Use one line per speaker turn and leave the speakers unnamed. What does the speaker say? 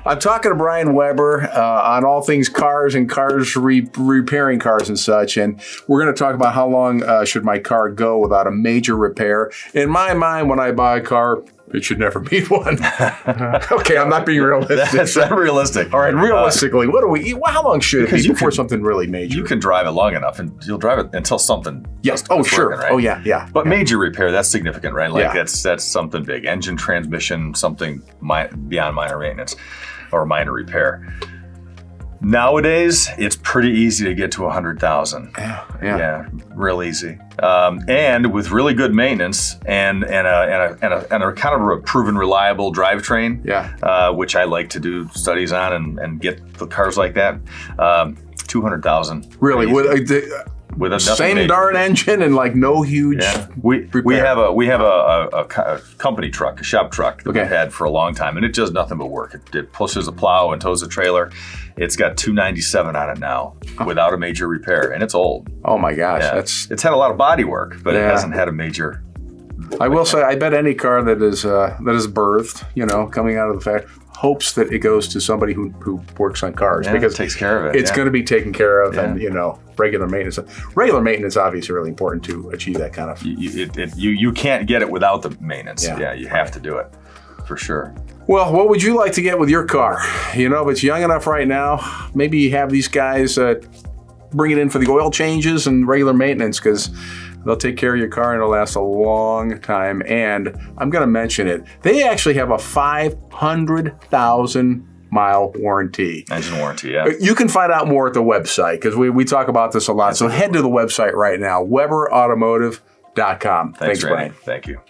I'm talking to Brian Weber on all things cars and repairing cars and such. And we're going to talk about how long should my car go without a major repair. In my mind, when I buy a car, it should never need one. Okay, I'm not being realistic.
That's not realistic.
All right, realistically, how long should it be before something really major?
You can drive it long enough, and you'll drive it until something.
Yes. Oh, sure.
Working, right?
Oh, yeah.
But major repair, that's significant, right? Like that's something big. Engine, transmission, something beyond minor maintenance or minor repair. Nowadays, it's pretty easy to get to 100,000. Yeah, real easy. And with really good maintenance and a kind of a proven reliable drivetrain, which I like to do studies on and get the cars like that, 200,000.
Really, with a same darn engine and like no huge.
Yeah. We have a company truck, a shop truck that we've had for a long time, and it does nothing but work. It pushes a plow and tows a trailer. It's got 297 on it now without a major repair, and it's old.
Oh my gosh,
it's had a lot of body work, but it hasn't had a major.
I will say, I bet any car that is birthed, coming out of the factory, hopes that it goes to somebody who works on cars because
it takes care of it.
It's going to be taken care of, and regular maintenance. Regular maintenance obviously really important to achieve that kind of.
You can't get it without the maintenance. Yeah, you have to do it for sure.
Well, what would you like to get with your car? If it's young enough right now, maybe you have these guys bring it in for the oil changes and regular maintenance because they'll take care of your car and it'll last a long time. And I'm going to mention it. They actually have a 500,000-mile warranty.
Engine warranty, yeah.
You can find out more at the website because we talk about this a lot. So head to the website right now, weberautomotive.com.
Thanks,
Brian.
Thank you.